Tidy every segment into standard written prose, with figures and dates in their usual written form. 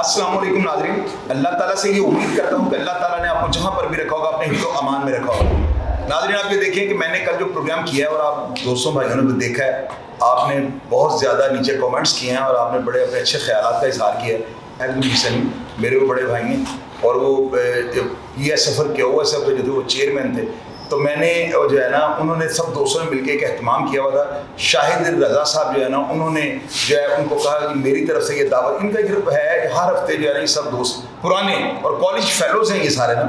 अस्सलाम वालेकुम नाज़रीन, अल्लाह ताला से ये उम्मीद करता हूँ कि अल्लाह ताला ने आपको जहाँ पर भी रखा होगा अपने हिफ्ज़ अमान में रखा होगा। नाज़रीन, आप ये देखें कि मैंने कल जो प्रोग्राम किया है और आप दोस्तों भाइयों ने भी देखा है, आपने बहुत ज़्यादा नीचे कमेंट्स किए हैं और आपने बड़े अपने अच्छे ख्यालात का इजहार किया है। सलीम मेरे वो बड़े भाई हैं और वो ये सफ़र किया हुआ सब जो थे वो चेयरमैन थे, तो मैंने जो है ना उन्होंने सब दोस्तों ने मिलकर एक एहतमाम किया हुआ था। शाहिद रज़ा साहब जो है ना उन्होंने जो है उनको कहा कि मेरी तरफ से ये दावत, इनका ग्रुप है हर हफ्ते जो है ना ये सब दोस्त पुराने और कॉलेज फेलोज़ हैं ये सारे ना,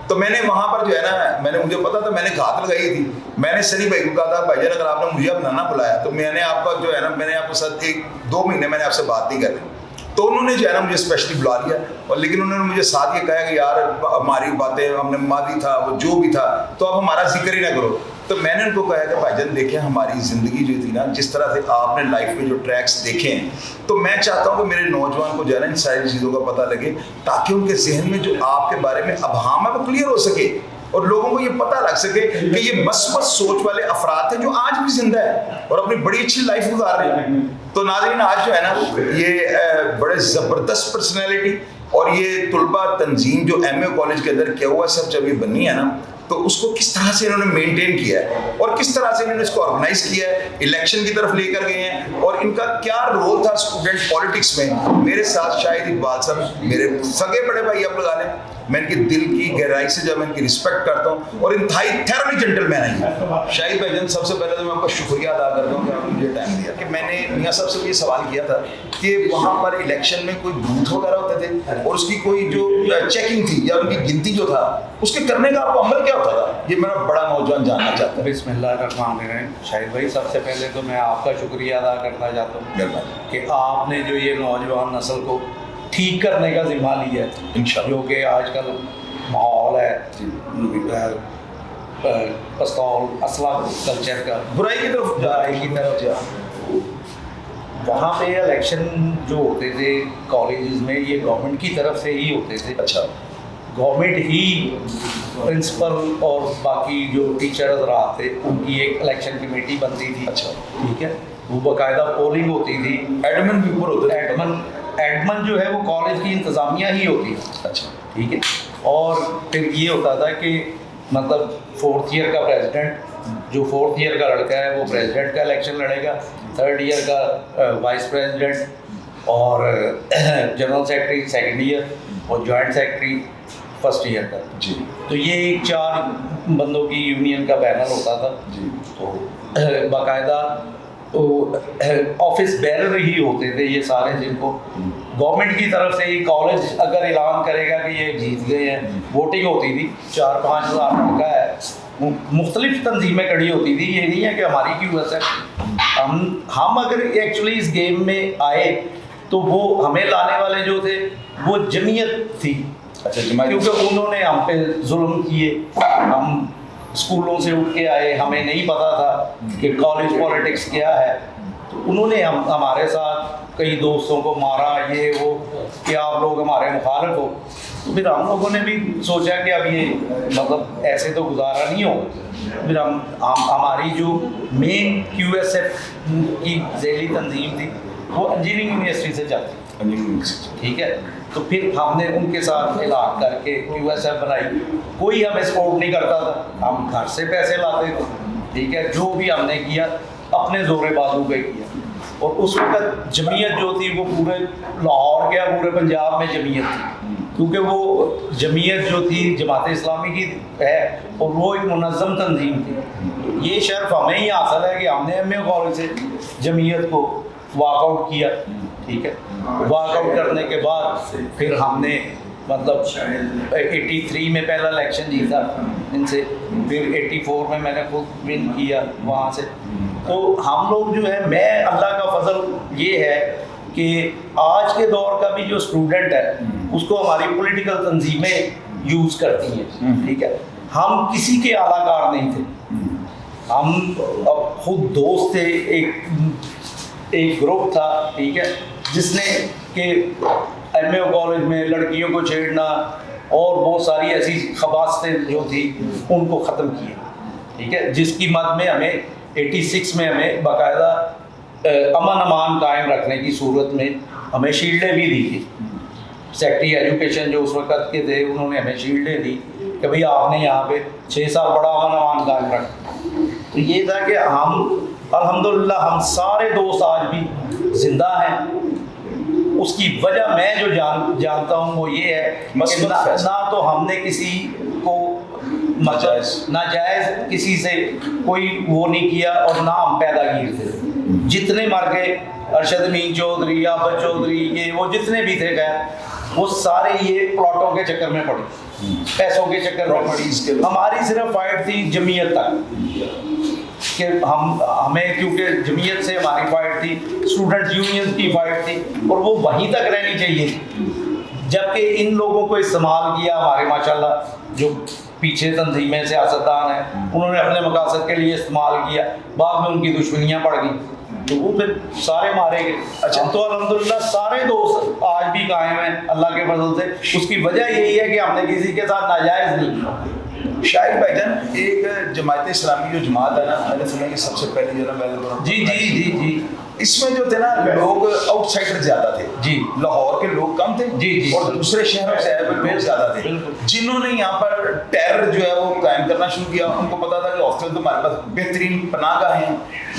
तो मैंने वहाँ पर जो है ना मुझे पता था, मैंने घात लगाई थी। मैंने सनी भाई को कहा था भाईजान अगर आपने मुझे अपनाना बुलाया तो मैंने आपका जो है ना मैंने आपके साथ 1-2 महीने मैंने आपसे बात नहीं कर ली, तो उन्होंने जो है ना मुझे स्पेशली बुला लिया और लेकिन उन्होंने मुझे साथ ये कहा कि यार हमारी बातें हमने मादी था वो जो भी था तो आप हमारा जिक्र ही ना करो। तो मैंने उनको कहा कि भाईजान देखें हमारी ज़िंदगी जो थी ना, जिस तरह से आपने लाइफ में जो ट्रैक्स देखे हैं, तो मैं चाहता हूँ कि मेरे नौजवान को जो है ना इन सारी चीज़ों का पता लगे ताकि उनके जहन में जो आपके बारे में अबहाम है वो क्लियर हो सके और लोगों को ये पता लग सके कि ये मस्बत सोच वाले अफराद हैं जो आज भी जिंदा है और अपनी बड़ी अच्छी लाइफ गुजार रहे हैं। तो नाज़रीन, आज जो है ना ये बड़े ज़बरदस्त पर्सनैलिटी और ये तुलबा तंजीम जो MA कॉलेज के अंदर किया हुआ सब जब ये बनी है ना, तो उसको किस तरह से इन्होंने मेंटेन किया है और किस तरह से इन्होंने इसको ऑर्गेनाइज किया है, इलेक्शन की तरफ लेकर गए हैं और इनका क्या रोल था स्टूडेंट पॉलिटिक्स में। मेरे साथ शाहिद इकबाल साहब मेरे सगे बड़े भाई आप लगा लें, मैं इनकी दिल की गहराई से जब मैं इनकी रिस्पेक्ट करता हूँ और इंतहाई थेरोली जेंटलमैन है। शाहिद भाईजान, सबसे पहले तो मैं आपका शुक्रिया अदा करता हूँ कि आपने मुझे टाइम दिया। कि मैंने मियाँ साहब से ये सवाल किया था कि वहाँ पर इलेक्शन में कोई बूथ वगैरह होते थे और उसकी कोई जो चेकिंग थी या उनकी गिनती जो था उसके करने का आपको अमल क्या होता था, ये मेरा बड़ा नौजवान जानना चाहता है। बिस्मिल्लाहिर्रहमानिर्रहीम। शाहिद भाई, सबसे पहले तो मैं आपका शुक्रिया अदा करना चाहता हूँ कि आपने जो ये नौजवान नस्ल को ठीक करने का जिम्मा लिया है, इंशाअल्लाह, जो कि आजकल माहौल है पस्तौल असला कल्चर का बुराई की तरफ जा। वहाँ पे इलेक्शन जो होते थे कॉलेजेस में ये गवर्नमेंट की तरफ से ही होते थे। अच्छा, गवर्नमेंट ही प्रिंसिपल और बाकी जो टीचर्स रहा थे उनकी एक इलेक्शन कमेटी बनती थी। अच्छा, ठीक है, वो बाकायदा पोलिंग होती थी, एडमिन भी ऊपर होते थे। एडमन जो है वो कॉलेज की इंतज़ामिया ही होती है। अच्छा, ठीक है, और फिर ये होता था कि मतलब 4th ईयर का प्रेसिडेंट, जो 4th ईयर का लड़का है वो प्रेसिडेंट का इलेक्शन लड़ेगा, 3rd ईयर का वाइस प्रेसिडेंट और जनरल सेक्रेटरी 2nd ईयर और जॉइंट सेक्रेटरी 1st ईयर का जी। तो ये 4 बंदों की यूनियन का पैनल होता था जी। तो बाकायदा तो ऑफिस बेरर ही होते थे ये सारे, जिनको गवर्नमेंट की तरफ से ही कॉलेज अगर ऐलान करेगा कि ये जीत गए हैं, वोटिंग होती थी, 4-5 हज़ार लड़का है, मुख्तलिफ तंजीमें खड़ी होती थी। ये नहीं है कि हमारी QS है। हम अगर एक्चुअली इस गेम में आए तो वो हमें लाने वाले जो थे वो जमीयत थी। अच्छा, जमायत, क्योंकि उन्होंने हम पे जुल्म किए, हम स्कूलों से उठ के आए, हमें नहीं पता था कि कॉलेज पॉलिटिक्स क्या है, तो उन्होंने हमारे साथ कई दोस्तों को मारा, ये वो कि आप लोग हमारे मुखालिफ हो। तो फिर हम लोगों ने भी सोचा कि अब ये मतलब ऐसे तो गुजारा नहीं होगा। फिर हमारी जो मेन QSF की ज़ैली तंजीम थी वो इंजीनियरिंग यूनिवर्सिटी से चलती, ठीक है, तो फिर हमने उनके साथ इलाक़ करके QSF बनाई। कोई हमें सपोर्ट नहीं करता था, हम घर से पैसे लाते थे, ठीक है, जो भी हमने किया अपने ज़ोरे बाजू पे किया। और उस वक्त जमीयत जो थी वो पूरे लाहौर क्या पूरे पंजाब में जमीयत थी, क्योंकि वो जमीयत जो थी जमात इस्लामी की है और वो एक मुनज़्ज़म तंजीम थी। ये शर्फ हमें ही हासिल है कि हमने MA कॉलेज से जमीयत को वॉकआउट किया, ठीक है। वॉकआउट करने के बाद फिर हमने मतलब 83 में पहला इलेक्शन जीता इनसे, फिर 84 में मैंने खुद विन किया वहाँ से। तो हम लोग जो है, मैं अल्लाह का फजल ये है कि आज के दौर का भी जो स्टूडेंट है उसको हमारी पॉलिटिकल तंजीमें यूज़ करती हैं, ठीक है। हम किसी के आलाकार नहीं थे, हम अब खुद दोस्त थे, एक ग्रुप था, ठीक है, जिसने कि MA कॉलेज में लड़कियों को छेड़ना और बहुत सारी ऐसी खबासतें जो थी उनको ख़त्म किया, ठीक है, जिसकी मद में हमें 86 में हमें बाकायदा अमन अमान कायम रखने की सूरत में हमें शील्डें भी दी थी। सेक्रेटरी एजुकेशन जो उस वक्त के थे, उन्होंने हमें शील्डें दी कि भाई आपने यहाँ पे 6 साल बड़ा अमन कायम रखा। तो ये था कि हम अल्हम्दुलिल्लाह हम सारे दोस्त आज भी जिंदा हैं। उसकी वजह मैं जो जानता हूँ वो ये है कि ना तो हमने किसी को नाजायज़ किसी से कोई वो नहीं किया, और ना हम पैदागीर थे। जितने मर गए, अरशद अमीन चौधरी, आबद चौधरी, ये वो जितने भी थे गए, वो सारे ये प्लॉटों के चक्कर में पड़े, पैसों के चक्कर में पड़ी। हमारी सिर्फ फाइट थी जमीयत तक कि हमें, क्योंकि जमीयत से हमारी फाइट थी, स्टूडेंट यूनियन की फाइट थी, और वो वहीं तक रहनी चाहिए थी। जबकि इन लोगों को इस्तेमाल किया हमारे माशाल्लाह जो पीछे तंजीमें सियासतदान हैं, उन्होंने अपने मकासद के लिए इस्तेमाल किया, बाद में उनकी दुश्मनियाँ पड़ गई, तो वो फिर सारे मारे गए। अच्छा, तो अल्हम्दुलिल्लाह सारे दोस्त आज भी कायम हैं अल्लाह के फजल से। उसकी वजह यही है कि हमने किसी के साथ नाजायज़ नहीं किया। शाहिद भाईजान, एक जमात इस्लामी जो जमात है ना, मैंने सुना कि सबसे पहले जो ना जी, इसमें जो थे ना लोग आउटसाइडर ज्यादा थे जी, लाहौर के लोग कम थे जी, और दूसरे शहरों से आए हुए लोग ज्यादा थे, जिन्होंने यहाँ पर टेरर जो है वो कायम करना शुरू किया। उनको पता था कि हॉस्टल तो हमारे पास बेहतरीन पनाहगाह हैं।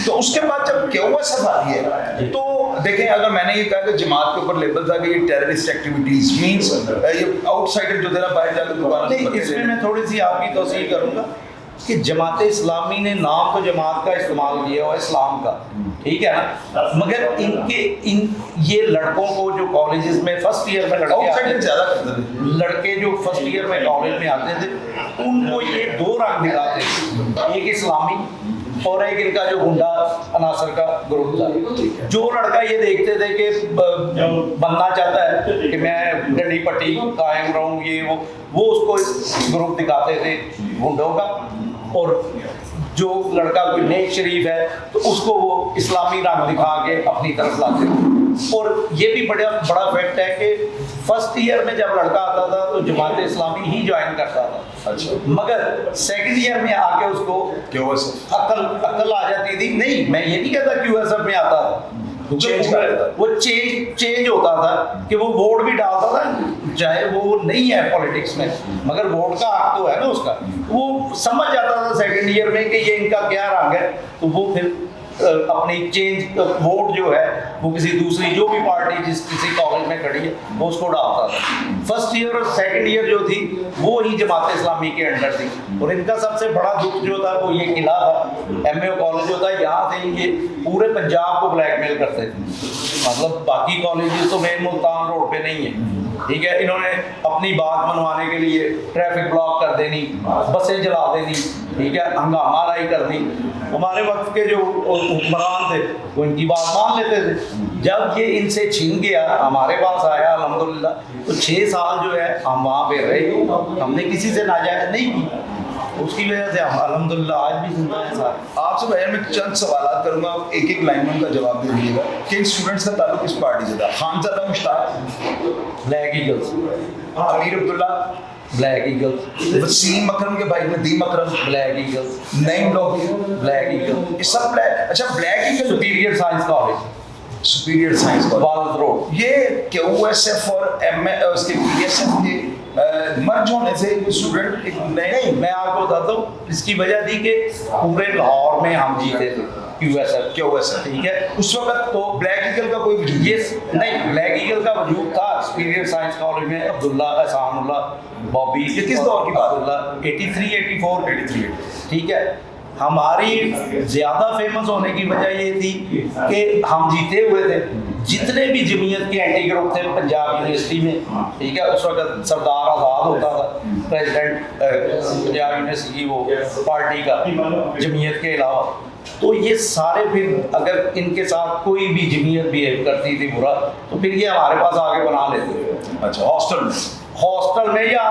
तो उसके बाद जब QSF आती है तो देखें, अगर मैंने ये कहा कि जमात के ऊपर लेबल था कि ये टेररिस्ट एक्टिविटीज मींस ये आउटसाइडर जो थे ना बाहर जाकर दुकान, इसमें मैं थोड़ी सी आपकी तौसीह करूँगा कि जमात इस्लामी ने नाम तो जमात का इस्तेमाल किया हुआ इस्लाम का, ठीक है ना, मगर ये लड़कों को जो कॉलेजेस में फर्स्ट ईयर में लड़के जो फर्स्ट ईयर में कॉलेज में आते थे, उनको ये 2 रंग दिखाते थे, एक इस्लामी और एक इनका जो गुंडा अनासर का ग्रुप था। जो लड़का ये देखते थे कि बनना चाहता है कि मैं डंडी पट्टी कायम रहूँ, ये वो उसको ग्रुप दिखाते थे गुंडों का, और जो लड़का कोई नेक शरीफ है तो उसको वो इस्लामी रंग दिखा के अपनी तरफ लाते थे। और ये भी बड़ा फैक्ट है कि फर्स्ट ईयर में जब लड़का आता था तो जमात इस्लामी ही ज्वाइन करता था। अच्छा, मगर सेकंड ईयर में आके उसको अकल आ जाती थी। नहीं, मैं ये नहीं कहता QSF में आता था, वो चेंज होता था कि वो वोट भी डालता था, चाहे वो नहीं है पॉलिटिक्स में, मगर वोट का हक तो है ना उसका। वो समझ जाता था सेकंड ईयर में कि ये इनका क्या रंग है, तो वो फिर अपनी चेंज वोट जो है वो किसी दूसरी जो भी पार्टी जिस किसी कॉलेज में खड़ी है वो उसको डालता था। फर्स्ट ईयर और सेकंड ईयर जो थी वो ही जमात इस्लामी के अंडर थी। और इनका सबसे बड़ा दुख जो था वो ये किला था, MAO कॉलेज जो था, यहाँ से ये पूरे पंजाब को ब्लैकमेल करते थे। मतलब बाकी कॉलेजेस तो मेन मुल्तान रोड पे नहीं है, ठीक है, इन्होंने अपनी बात मनवाने के लिए ट्रैफिक ब्लॉक कर देनी, बसें जला देनी, ठीक है, हंगामा राई कर दी। हमारे वक्त के जो हुक्मरान थे वो इनकी बात मान लेते थे। जब ये इनसे छीन गया, हमारे पास आया अल्हम्दुलिल्लाह, तो 6 साल जो है हम वहाँ पे रहे, हमने किसी से नाजायज नहीं की। उसकी वजह से हम अल्हम्दुलिल्लाह आज भी जिंदा हैं। साहब आपसे भैया मैं चंद सवाल करूंगा, एक लाइन में उनका जवाब दे दीजिएगा कि इन स्टूडेंट्स का ताल्लुक किस पार्टी से था? Khanzada Mushtaq black eagles, Amir Abdullah black eagles, Wasim Akram के भाई नदीम अकरम ब्लैक ईगल्स, नईम लोग ब्लैक ईगल्स, ये सब ब्लैक। अच्छा, black eagle superior science college, superior science college, वालद रोड। ये QSF और उसके PSF के मर्ज होने से स्टूडेंट एक नहीं, मैं आपको बताता हूँ, इसकी वजह थी कि पूरे लाहौर में हम जीते थे QSF, ठीक है। उस वक्त तो ब्लैक ईगल का कोई वजूद नहीं, ब्लैक ईगल का वजूद था सुपीरियर साइंस कॉलेज में। अब्दुल्ला, एहसानुल्लाह, बॉबी, ये किस दौर की बात? 83, 84, ठीक है। हमारी ज़्यादा फेमस होने की वजह ये थी कि हम जीते हुए थे। जितने भी जमीयत के एंटी ग्रुप थे पंजाब यूनिवर्सिटी में, ठीक है, उस वक्त सरदार आज़ाद होता था प्रेसिडेंट पंजाब यूनिवर्सिटी की, वो पार्टी का जमीयत के अलावा। तो ये सारे फिर अगर इनके साथ कोई भी जमीयत बिहेव करती थी बुरा, तो फिर ये हमारे पास आगे बना लेते। अच्छा, हॉस्टल में या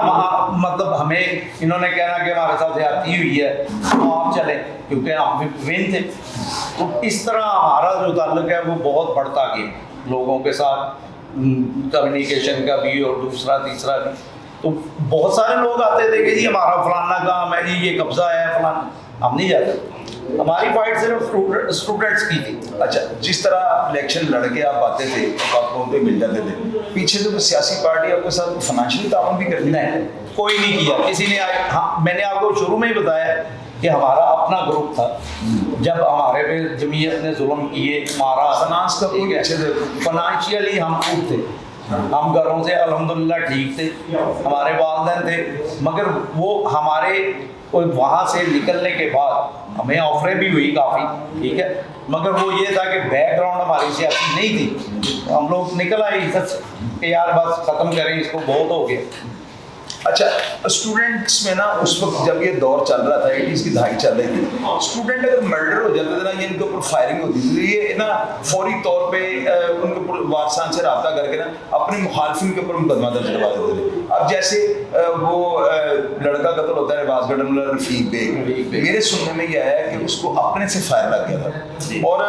मतलब हमें इन्होंने कहना कि हमारे साथ ज्यादती हुई है तो आप चले, क्योंकि हम विन थे। तो इस तरह हमारा जो ताल्लुक है वो बहुत बढ़ता गया लोगों के साथ, कम्युनिकेशन का भी और दूसरा तीसरा भी। तो बहुत सारे लोग आते थे कि जी हमारा फलाना काम है जी, ये कब्जा है फलाना, हम नहीं जाते। ہماری فائٹ صرف اسٹوڈنٹس کی تھی. اچھا جس طرح آپ الیکشن لڑ کے آپ آتے تھے آپ کو مل جاتے تھے, پیچھے تو سیاسی پارٹی آپ کے ساتھ فائنینشلی تعاون بھی کرتی ہے؟ نہیں, کوئی نہیں کیا کسی نے. میں نے آپ کو شروع میں ہی بتایا کہ ہمارا اپنا گروپ تھا. جب ہمارے پہ جمعیت نے ظلم کیے مارا, فنانس کا کوئی اچھے سے فائنینشیلی ہم خود تھے, ہم گھروں سے الحمدللہ ٹھیک تھے, ہمارے والدین تھے, مگر وہ ہمارے وہاں سے نکلنے کے بعد ہمیں آفریں بھی ہوئی کافی, ٹھیک ہے, مگر وہ یہ تھا کہ بیک گراؤنڈ ہماری سیاسی نہیں تھی. ہم لوگ نکل آئے عزت سے کہ یار بس ختم کریں اس کو, بہت ہو گیا. اچھا اسٹوڈنٹس میں نا اس وقت جب یہ دور چل رہا تھا 80s کی دہائی چل رہی تھی, اسٹوڈنٹ اگر مرڈر ہو جاتے تھے نا یہ ان کے اوپر فائرنگ ہوتی تھی, یہ نا فوری طور پہ ان کے اوپر وارثان سے رابطہ کر کے نا اپنے مخالفین کے اوپر مقدمہ درج کروا دیتے تھے. اب جیسے وہ لڑکا قتل ہوتا ہے رواز گڑھ میں رفیق بیگ, میرے سننے میں یہ آیا کہ اس کو اپنے سے فائر لگ گیا تھا, اور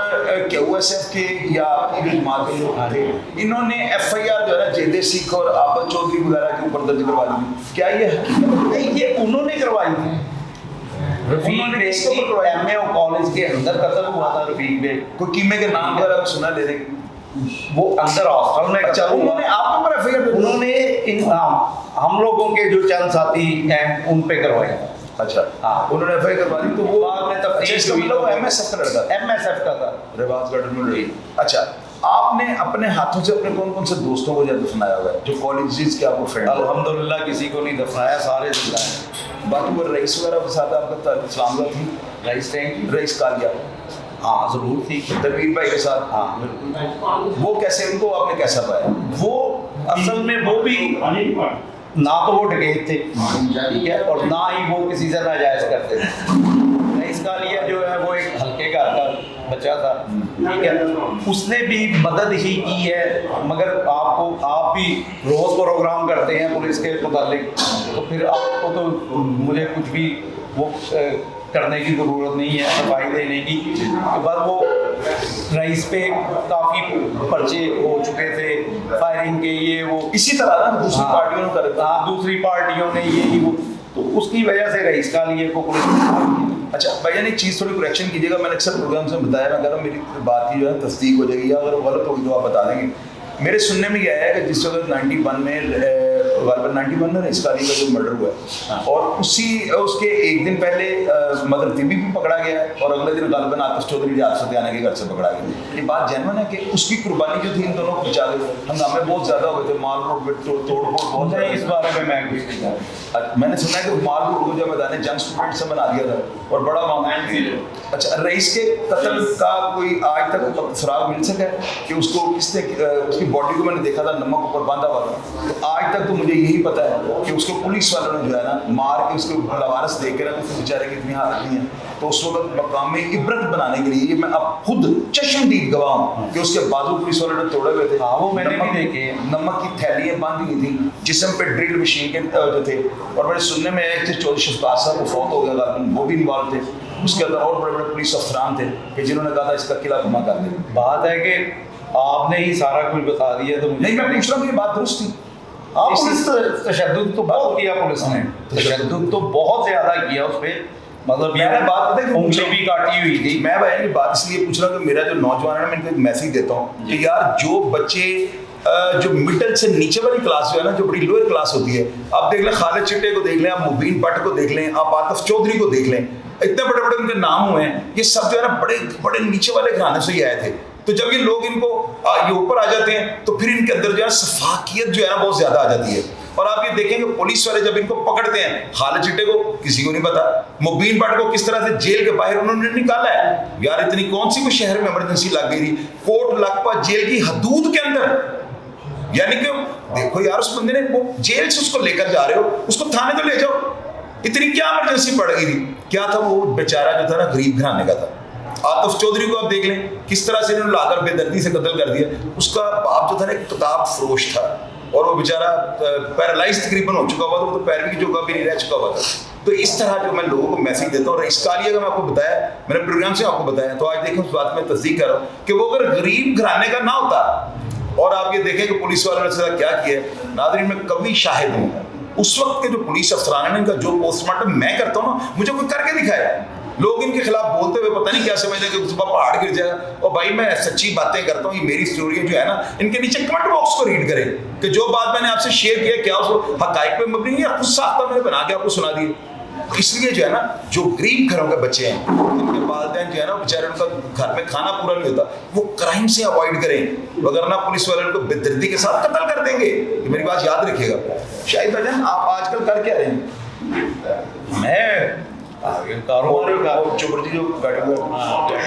KOSF کے یا آپ کی جماعت کے لوگ تھے, انہوں نے FIR جو ہے نا جیدے سکھ اور آبد چودھری وغیرہ کے اوپر درج کروا دی. کیا یہ نہیں, یہ انہوں نے کروائی تھی. رفیق بیگ کی MAO کالج کے اندر قتل ہوا تھا. رفیق بیگ کوئی قیمے کے نام پر سنا لے رہے ہیں وہ اندر ہاسٹل میں. اچھا انہوں نے آپ کے اوپر FIR انہوں نے ہم لوگوں کے جو چند ساتھی ہیں ان پہ کروائی. اچھا ہاں انہوں نے FIR کروا دی. تو وہ بعد میں تفتیش ہوئی, وہ MSF کا لڑکا تھا, MSF کا تھا, رواز گڑھ میں. اچھا آپ نے اپنے ہاتھوں سے اپنے کون کون سے دوستوں کو دفنایا ہوا ہے جو کالجز کے آپ کو فرینڈ؟ الحمدللہ کسی کو نہیں دفنایا, سارے زندہ ہیں. باقی وہ رئیس وغیرہ کے ساتھ آپ کا اسلام تھی؟ رئیس کالیا ہاں ضرور تھی. دلویر بھائی کے ساتھ؟ ہاں بالکل. وہ کیسے, ان کو آپ نے کیسا پایا؟ وہ اصل میں وہ بھی نہ تو وہ ڈکیت تھے, ٹھیک ہے, اور نہ ہی وہ کسی سے ناجائز کرتے تھے. رئیس کالیا جو ہے وہ ایک ہلکے گھر کا بچہ تھا, ٹھیک ہے, اس نے بھی مدد ہی کی ہے. مگر آپ بھی روز پروگرام کرتے ہیں پولیس کے متعلق, تو پھر آپ کو تو مجھے کچھ بھی وہ کرنے کی ضرورت نہیں ہے, صفائی دینے کی. کے بعد وہ رئیس پہ کافی پرچے ہو چکے تھے فائرنگ کے, یہ وہ اسی طرح نا دوسری پارٹیوں نے کرتا. ہاں دوسری پارٹیوں نے یہ وہ, تو اس کی وجہ سے رئیس کالیا کو پولیس. اچھا بھائی جان ایک چیز تھوڑی کریکشن کیجیے گا, میں نے اکثر پروگرام سے بتایا, میں کہہ رہا ہوں میری بات کی جو ہے تصدیق ہو جائے گی, یا اگر غلط ہوگی تو آپ بتا دیں گے. میرے سننے میں یہ ہے کہ جس وقت 91 میں غالباً 91 میں رئیس کالیا کا جو مرڈر ہوا ہے, اور اس کے ایک دن پہلے مدر طبی بھی پکڑا گیا ہے, اور اگلے دن غالباً آتش چودھری جات ستیانہ کے گھر سے پکڑا گیا. یہ بات جینوئن ہے کہ اس کی قربانی جو تھی ان دونوں کو بچا گئے, ہنگامے بہت زیادہ ہوئے تھے, مال روڈ توڑ پھوڑ بہت زیادہ. اس بارے میں کچھ نہیں جانتا. میں نے سنا ہے کہ مال روڈ کو جو میدان جنگ اسٹوڈنٹ سے بنا دیا تھا اور بڑا معاملہ بھی. اچھا رئیس کے قتل کا کوئی آج تک سراغ مل سکا ہے کہ اس کو کس نے, اس کی باڈی کو میں نے دیکھا تھا نمک اوپر باندھا ہوا تھا, تو آج تک تو مجھے یہی پتا ہے کہ اس کو پولیس والوں نے جو ہے نا مار کے اس کو لوارس دیکھ کے نا اس بیچارے کی اتنی حالت نہیں ہے. تو اس وقت مقام میں عبرت بنانے کے لیے میں اب خود چشمدید گواہ ہوں کہ اس کے بازو پولیس والوں نے توڑے ہوئے تھے. وہ میں نے بھی دیکھے, نمک کی تھیلیاں باندھی ہوئی تھیں, جسم پہ ڈرل مشین کے جو تھے, اور میرے سننے میں ایک تھے چودھری شفقات صاحب وہ فوت ہو گیا, وہ بھی انوالو تھے. اس کے اندر اور بڑے بڑے پولیس افسران تھے کہ جنہوں نے کہا تھا اس کا قلعہ گھما کر دیں. بات ہے کہ آپ نے ہی سارا کچھ بتا دیا, تو نہیں میں پوچھ رہا ہوں کہ یہ بات درست تھی. پولیس تشدد تو بہت کیا, پولیس نے تشدد تو بہت زیادہ کیا اس پہ, مطلب میں نے بات انگلی بھی کاٹی ہوئی تھی. میں بھائی بات اس لیے پوچھ رہا ہوں کہ میرا جو نوجوان ہے میں ان کو ایک میسج دیتا ہوں کہ یار جو بچے جو مڈل سے نیچے والی کلاس جو ہے نا, جو بڑی لوئر کلاس ہوتی ہے, آپ دیکھ لیں خالد چٹے کو دیکھ لیں, آپ مبین بٹ کو دیکھ لیں, آپ آتف چودھری کو دیکھ لیں, اتنے بڑے بڑے ان کے نام ہوئے ہیں, یہ سب جو ہے نا بڑے بڑے نیچے والے گھرانے سے ہی آئے تھے. تو جب یہ لوگ ان کو یہ اوپر آ جاتے ہیں تو پھر ان کے اندر جو ہے سفاکیت جو ہے نا بہت زیادہ آ جاتی ہے. اور آپ یہ دیکھیں کہ پولیس والے جب ان کو پکڑتے ہیں, خالد چٹے کو کسی کو نہیں پتا, مبین بٹ کو کس طرح سے جیل کے باہر انہوں نے نکالا ہے. یار اتنی کون سی کوئی شہر میں ایمرجنسی لگ گئی تھی, کوٹ لکھپا جیل کی حدود کے اندر, یعنی کہ دیکھو یار اس بندے نے وہ جیل سے اس کو لے کر جا رہے ہو, اس کو تھانے تو لے جاؤ, اتنی کیا ایمرجنسی پڑ گئی تھی. کیا تھا وہ بیچارہ جو تھا نا غریب گھرانے کا تھا. آتف چودھری کو آپ دیکھ لیں کس طرح سے انہوں نے لا کر بے دردی سے قتل کر دیا. اس کا باپ جو تھا نا ایک کتاب فروش تھا, اور وہ بیچارہ پیرالائز تقریباً ہو چکا ہوا تھا, وہ تو پیروی کی جگہ بھی نہیں رہ چکا ہوا تھا. تو اس طرح جو میں لوگوں کو میسج دیتا ہوں, رئیس کالیا کا میں آپ کو بتایا, میں نے پروگرام سے آپ کو بتایا, تو آج دیکھیں اس بات میں تصدیق کر رہا ہوں کہ وہ اگر غریب گھرانے کا نہ ہوتا, اور آپ یہ دیکھیں کہ پولیس والوں نے کیا کیا ہے. ناظرین میں کبھی شاہد ہوں, اس وقت کے جو پولیس افسران ہیں ان کا جو پوسٹ مارٹم میں کرتا ہوں نا, مجھے کوئی کر کے دکھایا, لوگ ان کے خلاف بولتے ہوئے پتہ نہیں کیا سمجھتے ہیں کہ صبح پہاڑ گر جائے گا. اور بھائی میں سچی باتیں کرتا ہوں, یہ میری اسٹوری جو ہے نا, ان کے نیچے کمنٹ باکس کو ریڈ کریں کہ جو بات میں نے آپ سے شیئر کیا کیا اس حقائق پہ مبنی ہے یا خود ساختہ میں نے بنا کے آپ کو سنا دی. اس لیے جو ہے نا جو غریب گھروں کے بچے ہیں, ان کے والدین جو ہے نا بیچارے ان کا گھر میں کھانا پورا نہیں ہوتا, وہ کرائم سے اوائڈ کریں, وگرنہ پولیس والے ان کو بے دردی کے ساتھ قتل کر دیں گے. یہ میری بات یاد رکھیے گا. شاہد بھائی جان آپ آج کل کر کیا رہے ہیں؟ میں کاروباری کا چوبر جی جو بیٹھے ہوئے,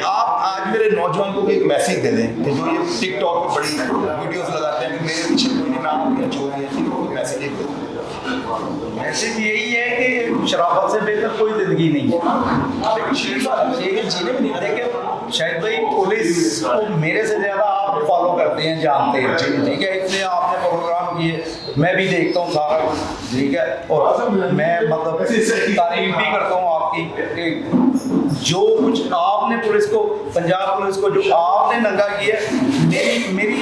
آپ آج میرے نوجوان کو ایک میسج دے دیں کہ جو یہ ٹک ٹاک پہ بڑی ویڈیوز لگاتے ہیں کہ میرے پیچھے کوئی نہیں, میں آپ کو چھوڑ دیا, میسج ایک دے. میسج یہی ہے کہ شرافت سے بہتر کوئی زندگی نہیں ہے. دیکھیں شاہد بھائی, پولیس کو میرے سے زیادہ آپ فالو کرتے ہیں, جانتے ہیں, ٹھیک ہے, اتنے آپ نے پروگرام کیے, میں بھی دیکھتا ہوں سارا کچھ, ٹھیک ہے, اور میں مطلب تعریف بھی کرتا ہوں آپ کی. جو کچھ آپ نے پولیس کو, پنجاب پولیس کو جو آپ نے ننگا کیا, میری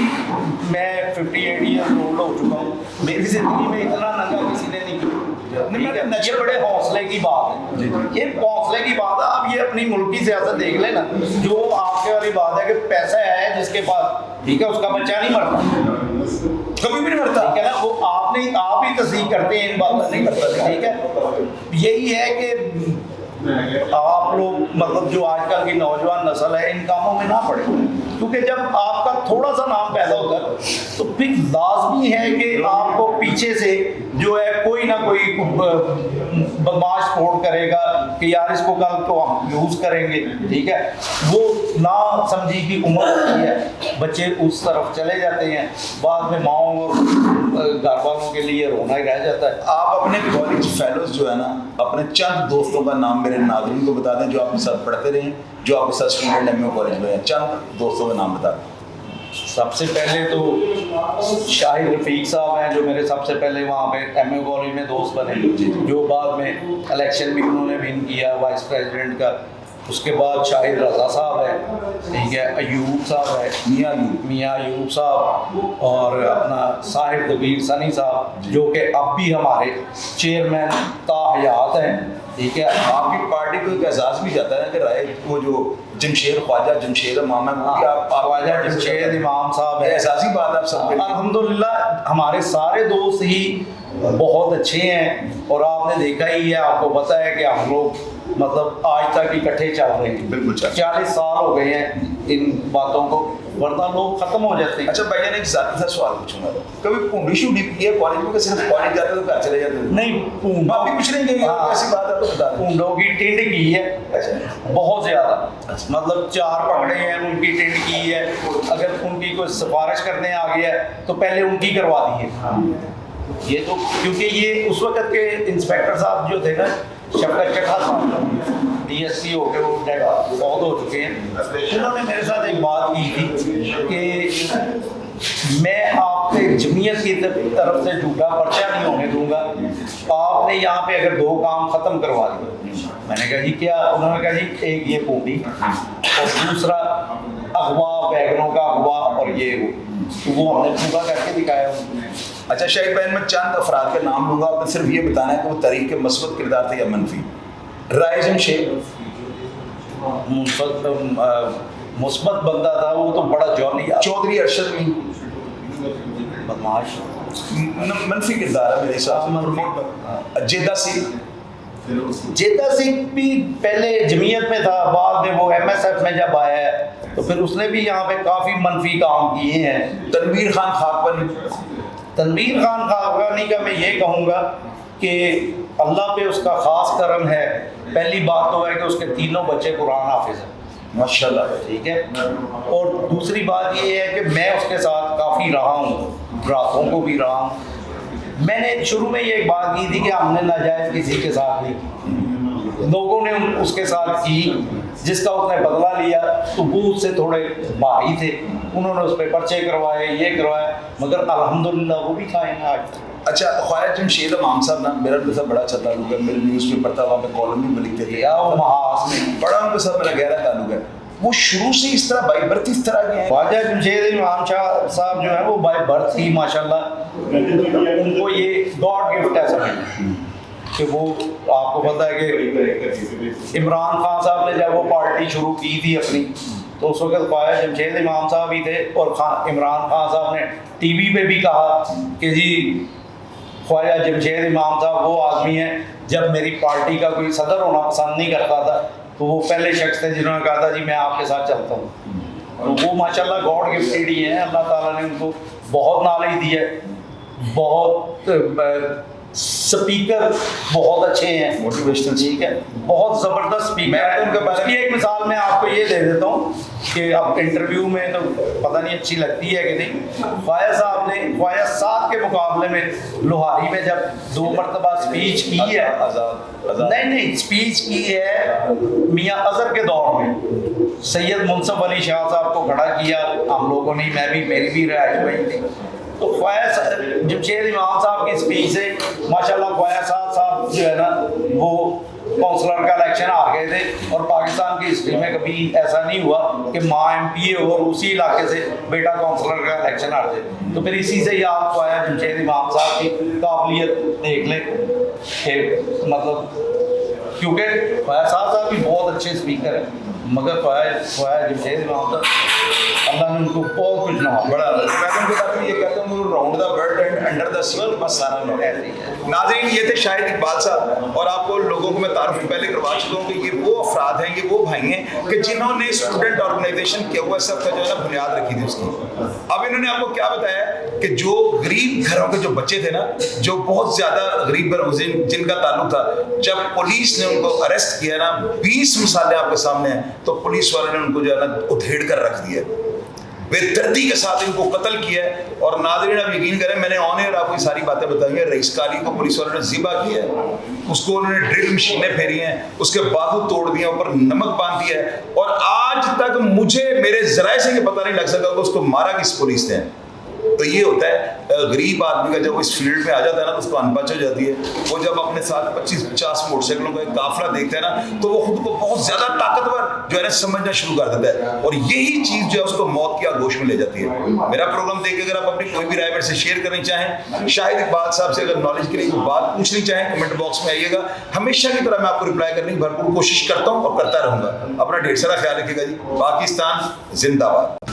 میں 58 ایئرز اولڈ ہو چکا ہوں, میری زندگی میں اتنا ننگا کسی نے نہیں کیا. یہ بڑے حوصلے کی بات ہے, یہ حوصلے کی بات ہے. آپ یہ اپنی ملکی سیاست دیکھ لیں نا, جو آپ کے والی بات ہے کہ پیسہ ہے جس کے پاس, ٹھیک ہے, اس کا بچہ نہیں مرتا, کبھی بھی نہیں مرتا, ٹھیک ہے نا, وہ آپ ہی تصدیق کرتے ہیں ان باتوں نہیں کرتا, ٹھیک ہے. یہی ہے کہ آپ لوگ مطلب جو آج کل کی نوجوان نسل ہے ان کاموں میں نہ پڑے, کیونکہ جب آپ کا تھوڑا سا نام پیدا ہوتا ہے تو پھر لازمی ہے کہ آپ کو پیچھے سے جو ہے کوئی نہ کوئی بدماش فوڑ کرے گا کہ یار اس کو کل تو ہم یوز کریں گے, ٹھیک ہے. وہ نہ سمجھی کی عمر ہوتی ہے, بچے اس طرف چلے جاتے ہیں, بعد میں ماؤں اور گھر والوں کے لیے رونا ہی رہ جاتا ہے. آپ اپنے کالج فیلوز جو ہے نا, اپنے چند دوستوں کا نام میرے ناظرین کو بتا دیں جو آپ کے ساتھ پڑھتے رہے ہیں, جو آپ کے ساتھ اسٹوڈنٹ ایم اے کالج میں ہیں, چند دوستوں کا نام بتا دیں. سب سے پہلے تو شاہد رفیق صاحب ہیں جو میرے سب سے پہلے وہاں پہ ایم اے کالج میں دوست بنے, جو بعد میں الیکشن بھی انہوں نے ون کیا وائس پریزیڈنٹ کا. اس کے بعد شاہد رضا صاحب ہے, ٹھیک ہے, ایوب صاحب ہے, میاں ایوب صاحب, اور اپنا صاحب دبیر سنی صاحب جو کہ اب بھی ہمارے چیئرمین تاحیات ہیں, ٹھیک ہے. آپ کی پارٹی کو ایک اعزاز بھی جاتا ہے کہ رائے وہ جو جمشید خواجہ جمشید امام ہے, وہ بھی آپ خواجہ جمشید امام صاحب ہے, اعزازی بات ہے آپ سب کے. الحمدللہ ہمارے سارے دوست ہی بہت اچھے ہیں, اور آپ نے دیکھا ہی ہے, آپ کو پتہ ہے کہ ہم لوگ مطلب آج تک اکٹھے چل رہے ہیں. بالکل 40 سال ہو گئے ہیں ان باتوں کو, ورنہ لوگ ختم ہو جاتے ہیں. اچھا بھائی جان ایک ذاتی سا سوال پوچھوں گا, کبھی پونڈی شوڈی کی ہے کالج میں کہ صرف کالج جاتے تو گھر چلے جاتے؟ نہیں, پونڈا آپ بھی کچھ نہیں کہیں گے, ایسی بات ہے تو بتا دیں. پونڈوں کی ٹنڈ کی ہے بہت زیادہ, مطلب 4 پکڑے ہیں, ان کی ٹنڈ کی ہے. اگر ان کی کوئی سفارش کرنے آ گیا ہے تو پہلے ان کی کروا دی ہے. یہ تو کیونکہ یہ اس وقت کے انسپیکٹر صاحب جو تھے نا, شفقت چٹھا صاحب, ڈی ایس پی ہو کے وہ بہت ہو چکے ہیں, انہوں نے میرے ساتھ ایک بات کی تھی کہ میں آپ کے جمعیت کی طرف سے جھوٹا پرچہ نہیں ہونے دوں گا, آپ نے یہاں پہ اگر 2 کام ختم کروا دیے. میں نے کہا جی کیا؟ انہوں نے کہا جی ایک یہ پونڈی اور دوسرا اغوا, بیگنوں کا اغوا, اور یہ وہ ہم نے پورا کر کے دکھایا. اچھا شاہد بہن, میں چند افراد کے نام لوں گا, آپ نے صرف یہ بتانا ہے کہ وہ تاریخ کے مثبت کردار تھے یا منفی. رائے جمشید مثبت بندہ تھا, وہ تو بڑا جولی. چودھری ارشد بھی بدماش منفی کردار ہے میرے حساب سے. جیتا سنگھ بھی پہلے جمعیت میں تھا, بعد میں وہ ایم ایس ایف میں جب آیا ہے تو پھر اس نے بھی یہاں پہ کافی منفی کام کیے ہیں. تنویر خان خاکوانی, تنویر خان خاکوانی کا میں یہ کہوں گا کہ اللہ پہ اس کا خاص کرم ہے. پہلی بات تو ہے کہ اس کے 3 بچے قرآن حافظ ہیں ماشاءاللہ, ٹھیک ہے. اور دوسری بات یہ ہے کہ میں اس کے ساتھ کافی رہا ہوں, راتوں کو بھی رہا ہوں. میں نے شروع میں یہ ایک بات کی تھی کہ ہم نے ناجائز کسی کے ساتھ نہیں کی, لوگوں نے اس کے ساتھ کی, جس کا اس نے بدلہ لیا تو وہ اس سے تھوڑے بھاری تھے, انہوں نے اس پہ پرچے کروائے, یہ کروائے, مگر الحمدللہ وہ بھی کھائے ہیں آج. اچھا خواجہ جمشید امام صاحب نا, میرا ان کے ساتھ بڑا اچھا تعلق ہے, میرے نیوز پیپر تھا, وہاں پہ کالم بھی لکھتے تھے, وہ محاذ میں بڑا ان کے ساتھ میرا گہرا تعلق ہے. وہ شروع سے اس طرح بائی برتھ اس طرح کے ہیں. خواجہ جمشید امام شاہ صاحب جو ہیں وہ بائی برتھ ہی ماشاءاللہ ان کو یہ گاڈ گفٹ ہے سمجھ. कि वो आपको पता है कि इमरान खान साहब ने जब वो पार्टी शुरू की थी अपनी, तो उस वक्त ख्वाजा जमशेद इमाम साहब भी थे, और इमरान खान साहब ने टीवी पे भी कहा कि जी ख्वाजा जमशेद इमाम साहब वो आदमी हैं, जब मेरी पार्टी का कोई सदर होना पसंद नहीं करता था तो वो पहले शख्स थे जिन्होंने कहा था जी मैं आपके साथ चलता हूँ। तो वो माशाल्लाह गॉड गिफ्टेड ही हैं, अल्लाह ताला ने उनको बहुत नॉलेज दी है, बहुत स्पीकर बहुत अच्छे हैं, मोटिवेशनल, ठीक है, बहुत ज़बरदस्त स्पीकर है। उनके बारे उसकी एक मिसाल मैं आपको ये दे देता हूँ कि अब इंटरव्यू में तो पता नहीं अच्छी लगती है कि नहीं, ख्वाजा साहब ने ख्वाजा साहब के मुकाबले में लोहारी में जब 2 मरतबा स्पीच की है, नहीं स्पीच की है मियाँ अजहर के दौर में, सैयद मुनसफ अली शाह साहब को खड़ा किया हम लोगों ने, मैं भी, मेरी भी राय वही थी। तो ख्वाजा जमशेद इमाम साहब की स्पीच से माशाल्लाह ख्वाजा साहब जो है ना वो काउंसलर का इलेक्शन हार गए थे, और पाकिस्तान की हिस्ट्री में कभी ऐसा नहीं हुआ कि माँ MPA हो और उसी इलाके से बेटा काउंसलर का इलेक्शन हार जाए। तो फिर इसी से ही आप ख्वाजा जमशेद इमाम साहब की काबिलियत देख लें कि मतलब, क्योंकि ख्वाजा साहब भी बहुत अच्छे स्पीकर हैं, मगर ख्वाजा जमशेद इमाम साहब अल्लाह ने उनको बहुत कुछ नवाजा। बड़ा मैं उनके बारे में ये कहता हूँ round the world and under the sea बस सारा लोग ऐसे ही है। नाज़रीन, ये थे शाहिद इकबाल साहब, और आपको लोगों को मैं तारुफ पहले करवा चुका हूँ कि ये वो अफराद हैं, ये वो भाई हैं कि जिन्होंने स्टूडेंट ऑर्गेनाइजेशन किया हुआ सब का जो है ना बुनियाद रखी थी उसकी। अब इन्होंने आपको क्या बताया कि जो गरीब घरों के जो बच्चे थे ना, जो बहुत ज़्यादा गरीब घरों से जिनका ताल्लुक था, जब पुलिस ने उनको अरेस्ट किया ना, 20 मिसालें आपके सामने हैं, तो पुलिस वालों ने उनको जो है ना उधेड़ कर रख दिया, बेदर्दी के साथ इनको कत्ल किया है। और नाज़रीन आप यकीन करें, मैंने ऑन एयर आपको सारी बातें बताई हैं। रईस काली को पुलिस वालों ने ज़िबा किया है, उसको उन्होंने ड्रिल मशीनें फेरी हैं, उसके बाजू तोड़ दिए, ऊपर नमक बांध दिया है, और आज तक मुझे मेरे ज़राए से ये पता नहीं लग सका कि उसको मारा किस पुलिस ने। तो ये होता है गरीब आदमी का, जब वो इस फील्ड में आ जाता है ना तो उसको अनपच हो जाती है। वो जब अपने साथ 25-50 मोटरसाइकिलों का एक काफिला देखता है ना, तो वो खुद को बहुत ज्यादा ताकतवर जो है ना समझना शुरू कर देता है, और यही चीज जो है उसको मौत की आगोश में ले जाती है। मेरा प्रोग्राम देख के अगर आप अपनी कोई भी राय मेरे से शेयर करनी चाहें, शाहिद इकबाल साहब से अगर नॉलेज के लिए कोई बात पूछनी चाहें, कमेंट बॉक्स में आइएगा। हमेशा की तरह मैं आपको रिप्लाई करने की भरपूर कोशिश करता हूँ और करता रहूंगा। अपना ढेर सारा ख्याल रखिएगा जी। पाकिस्तान जिंदाबाद।